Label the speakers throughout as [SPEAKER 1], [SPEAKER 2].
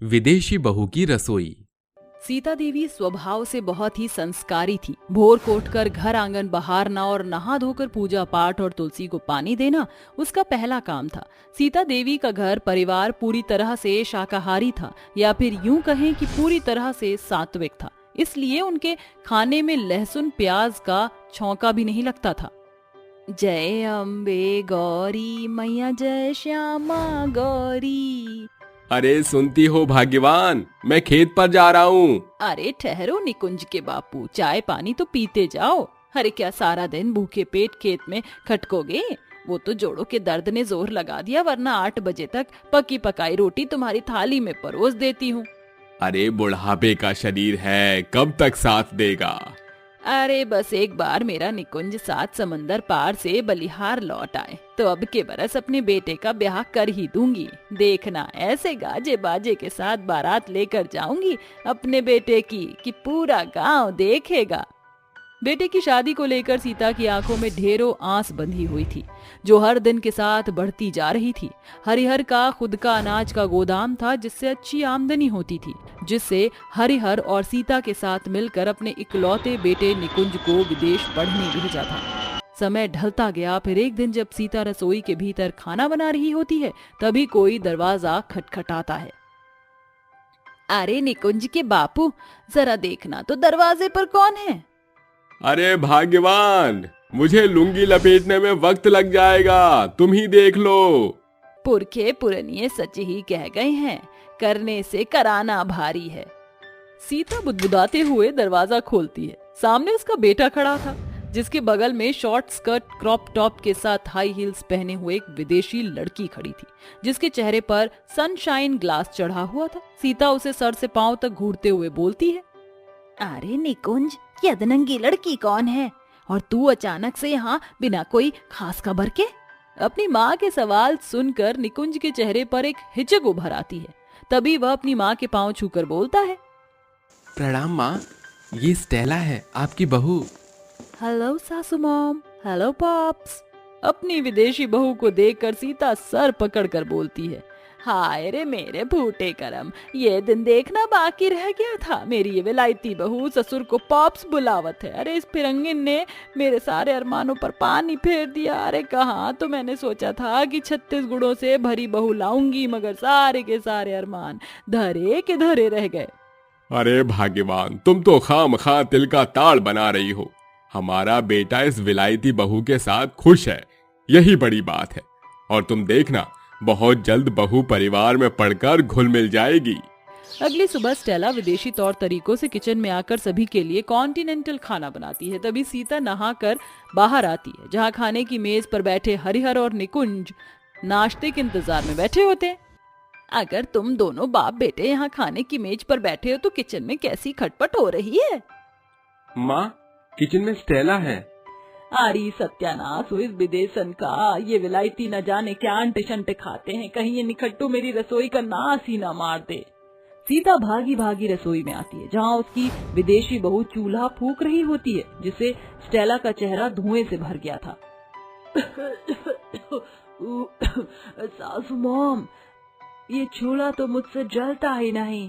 [SPEAKER 1] विदेशी बहू की रसोई।
[SPEAKER 2] सीता देवी स्वभाव से बहुत ही संस्कारी थी। भोर को उठकर घर आंगन बहारना और नहा धोकर पूजा पाठ और तुलसी को पानी देना उसका पहला काम था। सीता देवी का घर परिवार पूरी तरह से शाकाहारी था, या फिर यूं कहें कि पूरी तरह से सात्विक था। इसलिए उनके खाने में लहसुन प्याज का छौंका भी नहीं लगता था। जय अम्बे गौरी मैया, जय श्यामा गौरी।
[SPEAKER 1] अरे सुनती हो भाग्यवान, मैं खेत पर जा रहा हूँ।
[SPEAKER 2] अरे ठहरो निकुंज के बापू, चाय पानी तो पीते जाओ। अरे क्या सारा दिन भूखे पेट खेत में खटकोगे? वो तो जोड़ों के दर्द ने जोर लगा दिया, वरना 8 बजे तक पकी पकाई रोटी तुम्हारी थाली में परोस देती हूँ।
[SPEAKER 1] अरे बुढ़ापे का शरीर है, कब तक साथ देगा?
[SPEAKER 2] अरे बस एक बार मेरा निकुंज 7 समंदर पार से बलिहार लौट आए तो अब के बरस अपने बेटे का ब्याह कर ही दूंगी। देखना, ऐसे गाजे बाजे के साथ बारात लेकर जाऊंगी अपने बेटे की कि पूरा गांव देखेगा। बेटे की शादी को लेकर सीता की आंखों में ढेरों आंस बंधी हुई थी, जो हर दिन के साथ बढ़ती जा रही थी। हरिहर का खुद का अनाज का गोदाम था, जिससे अच्छी आमदनी होती थी, जिससे हरिहर और सीता के साथ मिलकर अपने इकलौते बेटे निकुंज को विदेश पढ़ने भेजा था। समय ढलता गया। फिर एक दिन जब सीता रसोई के भीतर खाना बना रही होती है, तभी कोई दरवाजा खटखटाता है। अरे निकुंज के बापू, जरा देखना तो दरवाजे पर कौन है?
[SPEAKER 1] अरे भाग्यवान, मुझे लुंगी लपेटने में वक्त लग जाएगा, तुम ही देख लो।
[SPEAKER 2] पुरखे पुरनिये सच ही कह गए हैं, करने से कराना भारी है। सीता बुदबुदाते हुए दरवाजा खोलती है। सामने उसका बेटा खड़ा था, जिसके बगल में शॉर्ट स्कर्ट क्रॉप टॉप के साथ हाई हील्स पहने हुए एक विदेशी लड़की खड़ी थी, जिसके चेहरे पर सनशाइन ग्लास चढ़ा हुआ था। सीता उसे सर से पांव तक घूरते हुए बोलती है, अरे निकुंज, ये अधनंगी लड़की कौन है? और तू अचानक से यहाँ बिना कोई खास खबर के? अपनी माँ के सवाल सुनकर निकुंज के चेहरे पर एक हिचक उभर आती है। तभी वह अपनी माँ के पांव छूकर बोलता है,
[SPEAKER 1] प्रणाम माँ, ये स्टेला है, आपकी बहू।
[SPEAKER 2] हेलो सासू मॉम, हेलो पॉप्स। अपनी विदेशी बहू को देखकर सीता सर पकड़कर बोलती है, हाय रे मेरे फूटे करम, ये दिन देखना बाकी रह गया था। मेरी ये विलायती बहू ससुर को पॉप्स बुलावत है। अरे इस फिरंगिन ने मेरे सारे अरमानों पर पानी फेर दिया। अरे कहाँ तो मैंने सोचा था कि 36 गुणों से भरी बहू लाऊंगी, मगर सारे के सारे अरमान धरे के धरे रह गए।
[SPEAKER 1] अरे भाग्यवान, तुम तो खामखा तिल का ताड़ बना रही हो। हमारा बेटा इस विलायती बहू के साथ खुश है, यही बड़ी बात है। और तुम देखना, बहुत जल्द बहू परिवार में पड़कर घुल मिल जाएगी।
[SPEAKER 2] अगली सुबह स्टेला विदेशी तौर तरीकों से किचन में आकर सभी के लिए कॉन्टिनेंटल खाना बनाती है। तभी सीता नहाकर बाहर आती है, जहाँ खाने की मेज पर बैठे हरिहर और निकुंज नाश्ते के इंतजार में बैठे होते हैं। अगर तुम दोनों बाप बेटे यहाँ खाने की मेज पर बैठे हो तो किचन में कैसी खटपट हो रही है?
[SPEAKER 1] माँ, किचन में स्टेला है।
[SPEAKER 2] आरी सत्यानाश हो इस विदेशन का। ये विलायती न जाने क्या अंटे शंटे खाते हैं, कहीं ये निखट्टू मेरी रसोई का नाश ही न मार दे। सीता भागी भागी रसोई में आती है, जहाँ उसकी विदेशी बहू चूल्हा फूंक रही होती है, जिससे स्टेला का चेहरा धुएं से भर गया था। सासू मॉम, ये चूल्हा तो मुझसे जलता ही नहीं।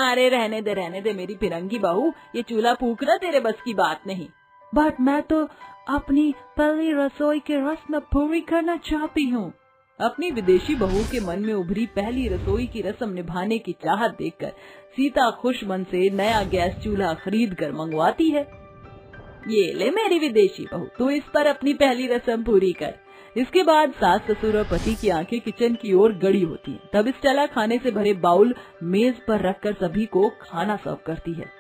[SPEAKER 2] अरे रहने दे मेरी फिरंगी बहू, ये चूल्हा फूंकना तेरे बस की बात नहीं। बट मैं तो अपनी पहली रसोई के रस्म पूरी करना चाहती हूँ। अपनी विदेशी बहू के मन में उभरी पहली रसोई की रस्म निभाने की चाहत देखकर सीता खुश मन से नया गैस चूल्हा खरीद कर मंगवाती है। ये ले मेरी विदेशी बहू, तू इस पर अपनी पहली रस्म पूरी कर। इसके बाद सास ससुर और पति की आंखें किचन की ओर गड़ी होती हैं। तब स्टेला खाने से भरे बाउल मेज पर रखकर सभी को खाना सर्व करती है।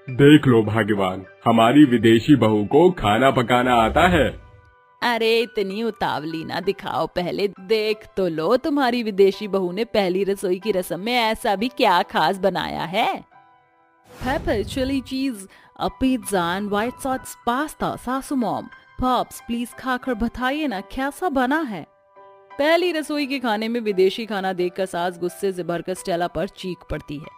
[SPEAKER 1] देख लो भाग्यवान, हमारी विदेशी बहू को खाना पकाना आता है।
[SPEAKER 2] अरे इतनी उतावली ना दिखाओ, पहले देख तो लो तुम्हारी विदेशी बहू ने पहली रसोई की रस्म में ऐसा भी क्या खास बनाया है। Pepper chilli cheese, a pizza and white sauce pasta. सासू मॉम, पॉप्स प्लीज खाकर बताइए ना कैसा बना है। पहली रसोई के खाने में विदेशी खाना देखकर सास गुस्से से भरकर स्टेला पर चीख पड़ती है।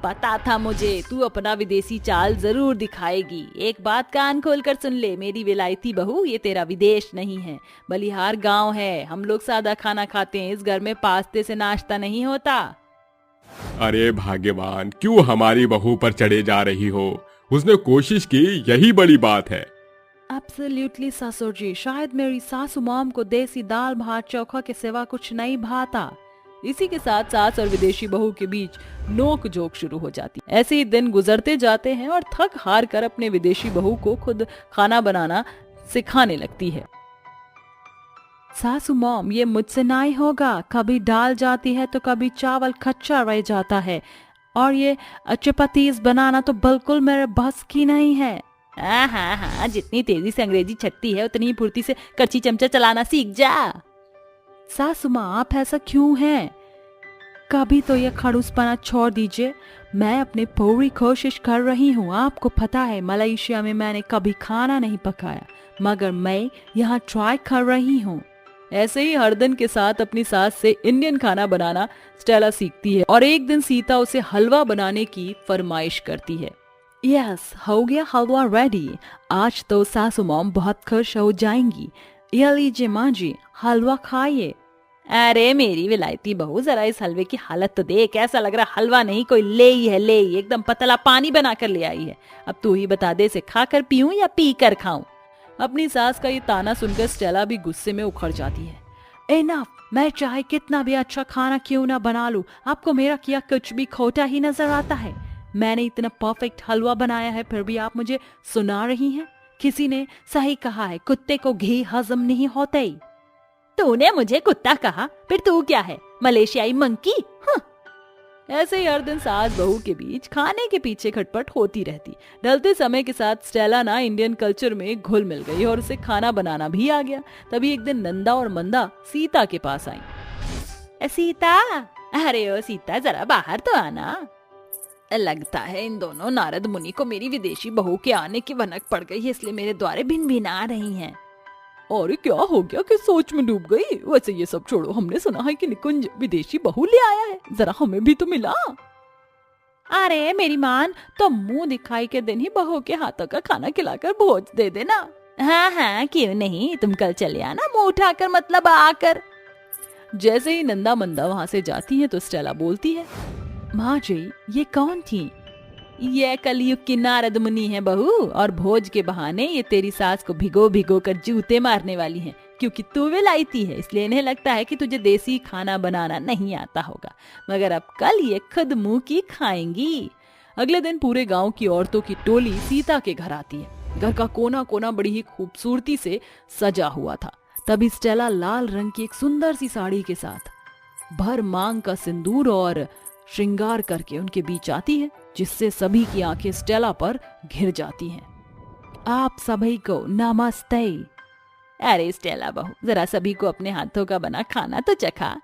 [SPEAKER 2] पता था मुझे, तू अपना विदेशी चाल जरूर दिखाएगी। एक बात कान खोलकर सुन ले मेरी विलायती बहू, ये तेरा विदेश नहीं है, बलिहार गांव है। हम लोग सादा खाना खाते हैं, इस घर में पास्ते से नाश्ता नहीं होता।
[SPEAKER 1] अरे भाग्यवान, क्यों हमारी बहू पर चढ़े जा रही हो? उसने कोशिश की, यही बड़ी बात है।
[SPEAKER 2] एब्सोल्युटली ससुर जी, शायद मेरी सासू मॉम को देसी दाल भात चोखा के सिवा कुछ नहीं भाता। इसी के साथ सास और विदेशी बहू के बीच नोक झोंक शुरू हो जाती। ऐसे ही दिन गुजरते जाते हैं और थक हार कर अपने विदेशी बहू को खुद खाना बनाना सिखाने लगती है। सासू मॉम, ये मुझसे नहीं होगा, कभी दाल जाती है तो कभी चावल कच्चा रह जाता है, और ये चपातीस बनाना तो बिल्कुल मेरे बस की नहीं है। हाँ हाँ हाँ, जितनी तेजी से अंग्रेजी छटती है उतनी ही फुर्ती से करछी चमचा चलाना सीख जा। सासू माँ, आप ऐसा क्यों हैं? कभी तो ये खड़ूसपना छोड़ दीजिए। मैं अपनी पूरी कोशिश कर रही हूँ। आपको पता है, मलेशिया में मैंने कभी खाना नहीं पकाया, मगर मैं यहाँ ट्राई कर रही हूँ। ऐसे ही हर दिन के साथ अपनी सास से इंडियन खाना बनाना स्टेला सीखती है और एक दिन सीता उसे हलवा बनाने की फरमाइश करती है। यस, हो गया हलवा रेडी। आज तो सासू मॉम बहुत खुश हो जाएंगी। ये लीजिए माँ जी, हलवा खाइए। अरे मेरी विलायती बहू, जरा इस हलवे की हालत तो देख, ऐसा लग रहा हलवा नहीं कोई ले ही है, ले ही एकदम पतला पानी बनाकर ले आई है। अब तू ही बता दे, इसे खाकर पीऊं या पी कर खाऊं? अपनी सास का ये ताना सुनकर स्टेला भी गुस्से में उखड़ जाती है। इनफ, मैं चाहे कितना भी अच्छा खाना क्यों ना बना लूं, आपको मेरा किया कुछ भी खोटा ही नजर आता है। मैंने इतना परफेक्ट हलवा बनाया है, फिर भी आप मुझे सुना रही हैं। किसी ने सही कहा है, कुत्ते को घी हजम नहीं होते। तूने मुझे कुत्ता कहा, फिर तू क्या है, मलेशियाई मंकी? ऐसे ही हर दिन सास बहू के बीच खाने के पीछे खटपट होती रहती। ढलते समय के साथ स्टेला ना इंडियन कल्चर में घुल मिल गई और उसे खाना बनाना भी आ गया। तभी एक दिन नंदा और मंदा सीता के पास आई। सीता, अरे ओ सीता, जरा बाहर तो आना। लगता है इन दोनों नारद मुनि को मेरी विदेशी बहू के आने की भनक पड़ गई है, इसलिए मेरे द्वारे भिन भिन आ रही हैं। और क्या हो गया, किस सोच में डूब गई? वैसे ये सब छोड़ो, हमने सुना है कि निकुंज विदेशी बहू ले आया है, जरा हमें भी तो मिला। अरे मेरी मान, तो मुंह दिखाई के दिन ही बहू के हाथों का खाना खिलाकर भोज दे देना। हाँ हाँ, क्यों नहीं, तुम कल चले आना, मुंह उठाकर मतलब आकर। जैसे ही नंदा मंदा वहाँ से जाती है तो स्टेला बोलती है, माँ जी, ये कौन थी? ये कलयुग की नारद मुनि है बहू, और भोज के बहाने ये तेरी सास को भिगो भिगो कर जूते मारने वाली हैं, क्योंकि तू विलायती है, इसलिए इन्हें लगता है कि तुझे देसी खाना बनाना नहीं आता होगा, मगर अब कल ये खुद मुंह की खाएंगी। अगले दिन पूरे गांव की औरतों की टोली सीता के घर आती है। घर का कोना कोना बड़ी ही खूबसूरती से सजा हुआ था। तभी स्टेला लाल रंग की एक सुंदर सी साड़ी के साथ भर मांग का सिंदूर और श्रृंगार करके उनके बीच आती है, जिससे सभी की आंखें स्टेला पर घिर जाती हैं। आप सभी को नमस्ते। अरे स्टेला बहू, जरा सभी को अपने हाथों का बना खाना तो चखा।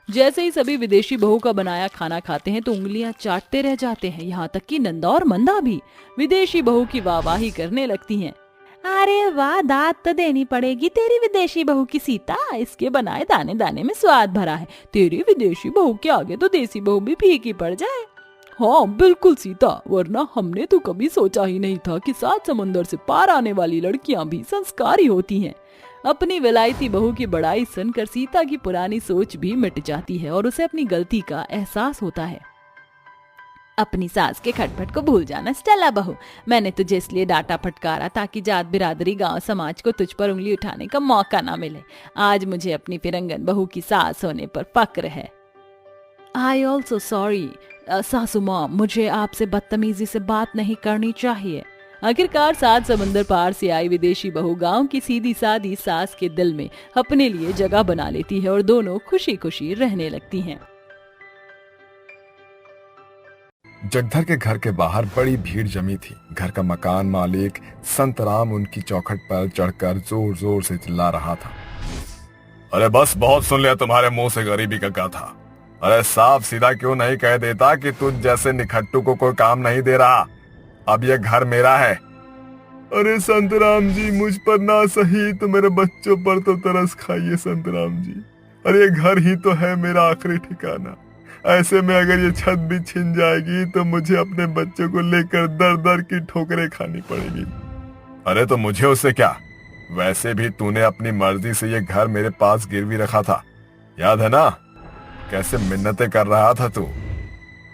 [SPEAKER 2] जैसे ही सभी विदेशी बहू का बनाया खाना खाते हैं तो उंगलियां चाटते रह जाते हैं, यहाँ तक कि नंदा और मंदा भी विदेशी बहू की वाहवाही करने लगती हैं। अरे वाह, दाद तो देनी पड़ेगी तेरी विदेशी बहू की सीता, इसके बनाए दाने दाने में स्वाद भरा है। तेरी विदेशी बहू के आगे तो देसी बहू भी फीकी पड़ जाए। हाँ बिल्कुल सीता, वरना हमने तो कभी सोचा ही नहीं था कि 7 समंदर से पार आने वाली लड़कियां भी संस्कारी होती हैं। अपनी विलायती बहू की बड़ाई सुनकर सीता की पुरानी सोच भी मिट जाती है और उसे अपनी गलती का एहसास होता है। अपनी सास के खटपट को भूल जाना स्टेला बहू, मैंने तुझे इसलिए डांटा फटकारा ताकि जात बिरादरी गांव समाज को तुझ पर उंगली उठाने का मौका ना मिले। आज मुझे अपनी फिरंगन बहू की सास होने पर फक्र है। आई ऑल्सो सॉरी सासू माँ, मुझे आपसे बदतमीजी से बात नहीं करनी चाहिए। आखिरकार 7 समंदर पार से आई विदेशी बहू गांव की सीधी सादी सास के दिल में अपने लिए जगह बना लेती है और दोनों खुशी खुशी रहने लगती हैं।
[SPEAKER 3] जगधर के घर के बाहर बड़ी भीड़ जमी थी। घर का मकान मालिक संतराम उनकी चौखट पर चढ़कर जोर जोर से चिल्ला रहा था।
[SPEAKER 4] अरे बस बहुत सुन लिया तुम्हारे मुंह से गरीबी का गाथा। अरे साफ सीधा क्यों नहीं कह देता कि तुझ जैसे निखट्टू को कोई काम नहीं दे रहा? अब ये घर मेरा है।
[SPEAKER 3] अरे संतराम जी, मुझ पर ना सही तो मेरे बच्चों पर तो तरस खाइए संतराम जी। अरे ये घर ही तो है मेरा आखिरी ठिकाना। ऐसे में अगर ये छत भी छिन जाएगी तो मुझे अपने बच्चों को लेकर दर दर की ठोकरें खानी पड़ेगी।
[SPEAKER 4] अरे तो मुझे उससे क्या? वैसे भी तूने अपनी मर्जी से ये घर मेरे पास गिरवी रखा था, याद है ना? कैसे मिन्नतें कर रहा था तू।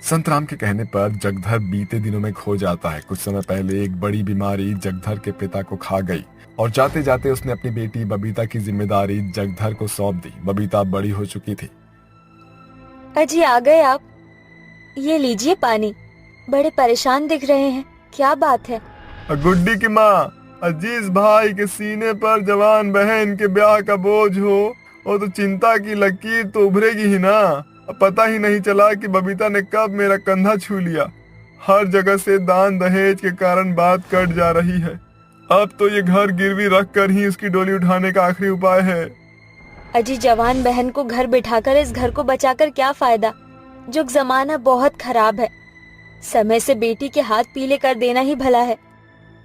[SPEAKER 4] संतराम के कहने पर जगधर बीते दिनों में खो जाता है। कुछ समय पहले एक बड़ी बीमारी जगधर के पिता को खा गई और जाते जाते उसने अपनी बेटी बबीता की जिम्मेदारी जगधर को सौंप दी। बबीता बड़ी हो चुकी थी।
[SPEAKER 5] अजी आ गए आप, ये लीजिए पानी। बड़े परेशान दिख रहे हैं, क्या बात है?
[SPEAKER 3] गुड्डी की माँ, जिस भाई के सीने पर जवान बहन के ब्याह का बोझ हो वो तो चिंता की लकीर तो उभरेगी ही ना। अब पता ही नहीं चला कि बबीता ने कब मेरा कंधा छू लिया। हर जगह से दान दहेज के कारण बात कट जा रही है। अब तो ये घर गिरवी रख कर ही उसकी डोली उठाने का आखिरी उपाय है।
[SPEAKER 5] अजी जवान बहन को घर बिठाकर इस घर को बचाकर क्या फायदा? जुग जमाना बहुत खराब है। समय से बेटी के हाथ पीले कर देना ही भला है।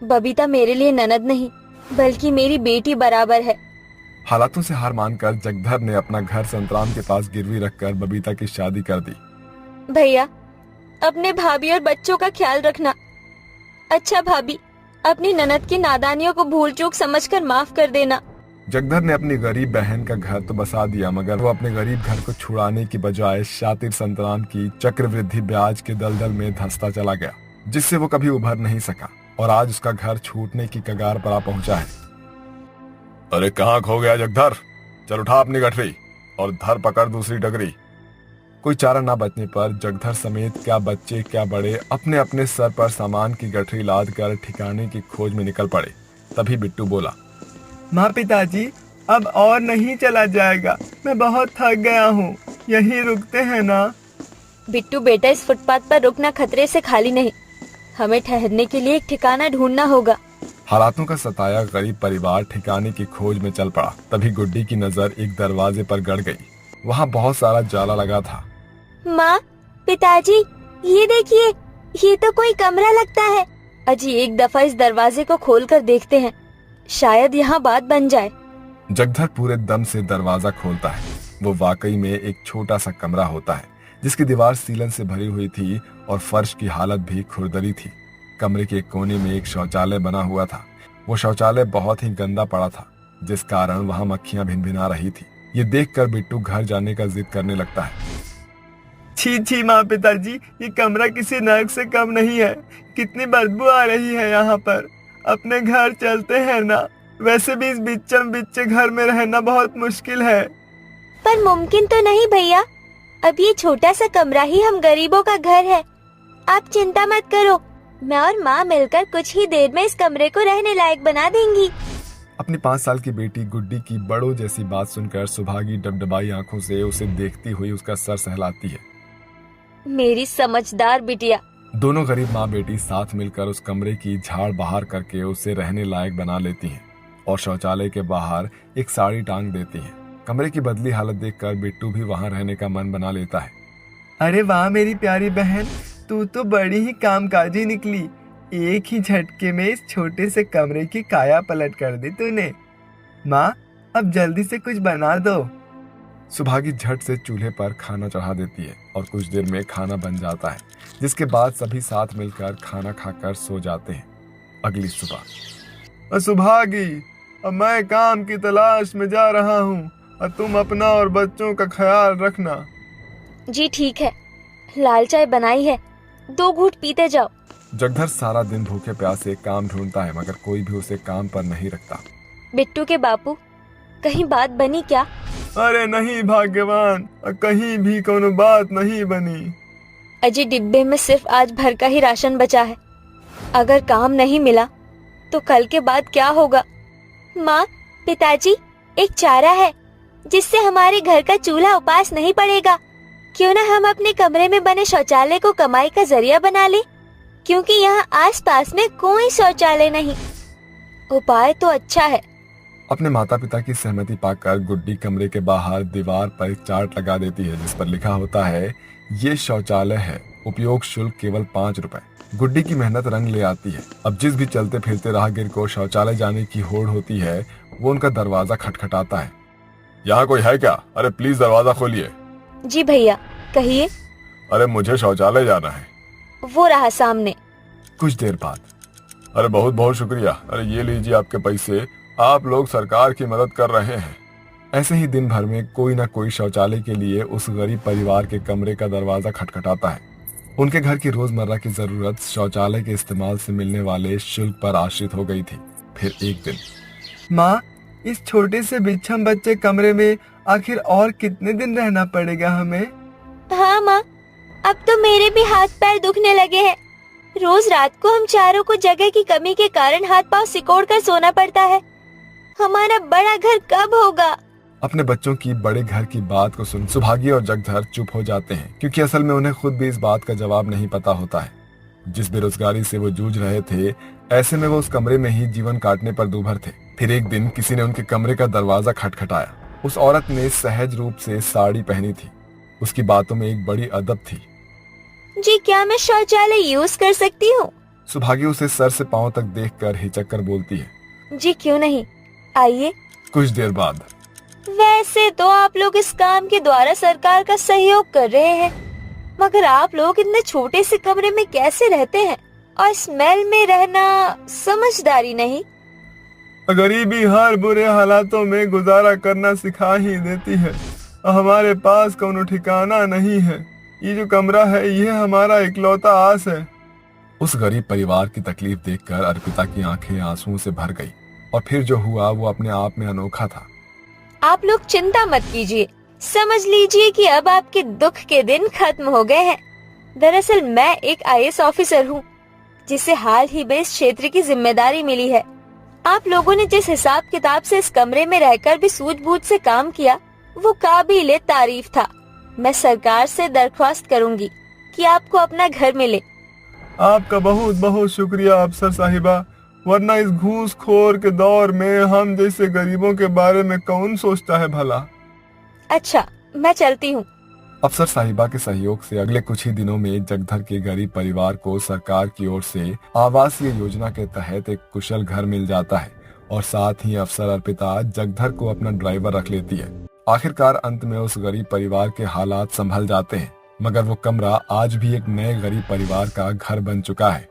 [SPEAKER 5] बबीता मेरे लिए ननद नहीं बल्कि मेरी बेटी बराबर है।
[SPEAKER 4] हालातों से हार मानकर जगधर ने अपना घर संतराम के पास गिरवी रखकर बबीता की शादी कर दी।
[SPEAKER 5] भैया, अपने भाभी और बच्चों का ख्याल रखना। अच्छा भाभी, अपनी ननद की नादानियों को भूल चूक समझकर माफ कर देना।
[SPEAKER 4] जगधर ने अपनी गरीब बहन का घर तो बसा दिया, मगर वो अपने गरीब घर को छुड़ाने की बजाय शातिर संतराम की चक्रवृद्धि ब्याज के दलदल में धंसता चला गया, जिससे वो कभी उभर नहीं सका और आज उसका घर छूटने की कगार पर आ पहुंचा है। अरे कहाँ खो गया जगधर? चल उठा अपनी गठरी और धर पकड़ दूसरी डगरी। कोई चारा ना बचने पर जगधर समेत क्या बच्चे क्या बड़े अपने अपने सर पर सामान की गठरी लाद कर ठिकाने की खोज में निकल पड़े। तभी बिट्टू बोला,
[SPEAKER 3] माँ पिताजी, अब और नहीं चला जाएगा, मैं बहुत थक गया हूँ, यहीं रुकते हैं ना?
[SPEAKER 5] बिट्टू बेटा, इस फुटपाथ पर रुकना खतरे से खाली नहीं। हमें ठहरने के लिए एक ठिकाना ढूंढना होगा।
[SPEAKER 4] हालातों का सताया गरीब परिवार ठिकाने की खोज में चल पड़ा। तभी गुड्डी की नजर एक दरवाजे पर गड़ गई। वहाँ बहुत सारा जाला लगा था।
[SPEAKER 5] माँ, पिताजी, ये देखिए, ये तो कोई कमरा लगता है। अजी एक दफा इस दरवाजे को खोलकर देखते हैं, शायद यहाँ बात बन जाए।
[SPEAKER 4] जगधर पूरे दम से दरवाजा खोलता है। वो वाकई में एक छोटा सा कमरा होता है, जिसकी दीवार सीलन से भरी हुई थी और फर्श की हालत भी खुरदरी थी। कमरे के एक कोने में एक शौचालय बना हुआ था। वो शौचालय बहुत ही गंदा पड़ा था, जिस कारण वहाँ मक्खियां भिनभिना रही थी। ये देखकर बिट्टू घर जाने का जिद करने लगता है।
[SPEAKER 3] छी छी माँ पिताजी, ये कमरा किसी नर्क से कम नहीं है। कितनी बदबू आ रही है यहाँ पर। अपने घर चलते हैं ना? वैसे भी इस बिच्चम बिच्चे घर में रहना बहुत मुश्किल है।
[SPEAKER 5] पर मुमकिन तो नहीं भैया, अब ये छोटा सा कमरा ही हम गरीबों का घर है। आप चिंता मत करो, मैं और माँ मिलकर कुछ ही देर में इस कमरे को रहने लायक बना देंगी।
[SPEAKER 4] अपनी 5 साल की बेटी गुड्डी की बड़ों जैसी बात सुनकर सुभागी डबडबाई आंखों से उसे देखती हुई उसका सर सहलाती है।
[SPEAKER 5] मेरी समझदार बिटिया।
[SPEAKER 4] दोनों गरीब माँ बेटी साथ मिलकर उस कमरे की झाड़ बहार करके उसे रहने लायक बना लेती हैं और शौचालय के बाहर एक साड़ी टांग देती हैं। कमरे की बदली हालत देखकर बिट्टू भी वहाँ रहने का मन बना लेता है।
[SPEAKER 3] अरे वाह मेरी प्यारी बहन, तू तो बड़ी ही कामकाजी निकली। एक ही झटके में इस छोटे से कमरे की काया पलट कर दी तूने। माँ, अब जल्दी से कुछ बना दो।
[SPEAKER 4] सुभागी झट से चूल्हे पर खाना चढ़ा देती है और कुछ देर में खाना बन जाता है, जिसके बाद सभी साथ मिलकर खाना खाकर सो जाते हैं। अगली सुबह,
[SPEAKER 3] सुभागी, अब मैं काम की तलाश में जा रहा हूँ और तुम अपना और बच्चों का ख्याल रखना।
[SPEAKER 5] जी ठीक है, लाल चाय बनाई है, 2 घूंट पीते जाओ।
[SPEAKER 4] जगधर सारा दिन भूखे प्यासे काम ढूंढता है, मगर कोई भी उसे काम पर नहीं रखता।
[SPEAKER 5] बिट्टू के बापू, कहीं बात बनी क्या?
[SPEAKER 3] अरे नहीं भाग्यवान, कहीं भी कोनो बात नहीं बनी।
[SPEAKER 5] अजी डिब्बे में सिर्फ आज भर का ही राशन बचा है। अगर काम नहीं मिला तो कल के बाद क्या होगा? माँ, पिताजी, एक चारा है जिससे हमारे घर का चूल्हा उपास नहीं पड़ेगा। क्यों ना हम अपने कमरे में बने शौचालय को कमाई का जरिया बना ले, क्योंकि यहाँ आसपास में कोई शौचालय नहीं। उपाय तो अच्छा है।
[SPEAKER 4] अपने माता पिता की सहमति पाकर गुड्डी कमरे के बाहर दीवार पर एक चार्ट लगा देती है, जिस पर लिखा होता है, ये शौचालय है, उपयोग शुल्क केवल 5 रुपए। गुड्डी की मेहनत रंग ले आती है। अब जिस भी चलते फिरते राहगीर को शौचालय जाने की होड़ होती है, वो उनका दरवाजा खटखटाता है। यहाँ कोई है क्या? अरे प्लीज दरवाजा खोलिए।
[SPEAKER 5] जी भैया, कहिए।
[SPEAKER 4] अरे मुझे शौचालय जाना है।
[SPEAKER 5] वो रहा सामने।
[SPEAKER 4] कुछ देर बाद, अरे बहुत बहुत शुक्रिया, अरे ये लीजिए आपके पैसे, आप लोग सरकार की मदद कर रहे हैं। ऐसे ही दिन भर में कोई ना कोई शौचालय के लिए उस गरीब परिवार के कमरे का दरवाजा खटखटाता है। उनके घर की रोजमर्रा की जरूरत शौचालय के इस्तेमाल से मिलने वाले शुल्क पर आश्रित हो गई थी। फिर एक दिन,
[SPEAKER 3] माँ, इस छोटे से बिच्छम बच्चे कमरे में आखिर और कितने दिन रहना पड़ेगा हमें?
[SPEAKER 5] हाँ माँ, अब तो मेरे भी हाथ पैर दुखने लगे हैं। रोज रात को हम चारों को जगह की कमी के कारण हाथ पांव सिकोड़ कर सोना पड़ता है। हमारा बड़ा घर कब होगा?
[SPEAKER 4] अपने बच्चों की बड़े घर की बात को सुन सुभागी और जगधर चुप हो जाते हैं, क्योंकि असल में उन्हें खुद भी इस बात का जवाब नहीं पता होता है। जिस बेरोजगारी से वो जूझ रहे थे, ऐसे में वो उस कमरे में ही जीवन काटने पर दूभर थे। फिर एक दिन किसी ने उनके कमरे का दरवाजा खटखटाया। उस औरत ने सहज रूप से साड़ी पहनी थी। उसकी बातों में एक बड़ी अदब थी।
[SPEAKER 5] जी, क्या मैं शौचालय यूज कर सकती हूँ?
[SPEAKER 4] सुभागी उसे सर से पांव तक देखकर हिचक कर बोलती है,
[SPEAKER 5] जी क्यों नहीं, आइए।
[SPEAKER 4] कुछ देर बाद,
[SPEAKER 5] वैसे तो आप लोग इस काम के द्वारा सरकार का सहयोग कर रहे हैं, मगर आप लोग इतने छोटे से कमरे में कैसे रहते हैं? और स्मेल में रहना समझदारी नहीं।
[SPEAKER 3] गरीबी हर बुरे हालातों में गुजारा करना सिखा ही देती है। हमारे पास कोनो ठिकाना नहीं है। ये जो कमरा है, ये हमारा इकलौता आस है।
[SPEAKER 4] उस गरीब परिवार की तकलीफ देखकर अर्पिता की आंखें आंसुओं से भर गई। और फिर जो हुआ वो अपने आप में अनोखा था।
[SPEAKER 5] आप लोग चिंता मत कीजिए, समझ लीजिए कि अब आपके दुख के दिन खत्म हो गए हैं। दरअसल मैं एक IAS ऑफिसर हूँ, जिसे हाल ही में इस क्षेत्र की जिम्मेदारी मिली है। आप लोगों ने जिस हिसाब किताब से इस कमरे में रहकर भी सूझबूझ से काम किया, वो काबिले तारीफ था। मैं सरकार से दरख्वास्त करूंगी कि आपको अपना घर मिले।
[SPEAKER 3] आपका बहुत बहुत शुक्रिया अफसर साहिबा, वरना इस घूसखोर के दौर में हम जैसे गरीबों के बारे में कौन सोचता है भला।
[SPEAKER 5] अच्छा, मैं चलती हूँ।
[SPEAKER 4] अफसर साहिबा के सहयोग से अगले कुछ ही दिनों में जगधर के गरीब परिवार को सरकार की ओर से आवासीय योजना के तहत एक कुशल घर मिल जाता है और साथ ही अफसर अर्पिता जगधर को अपना ड्राइवर रख लेती है। आखिरकार अंत में उस गरीब परिवार के हालात संभल जाते हैं, मगर वो कमरा आज भी एक नए गरीब परिवार का घर बन चुका है।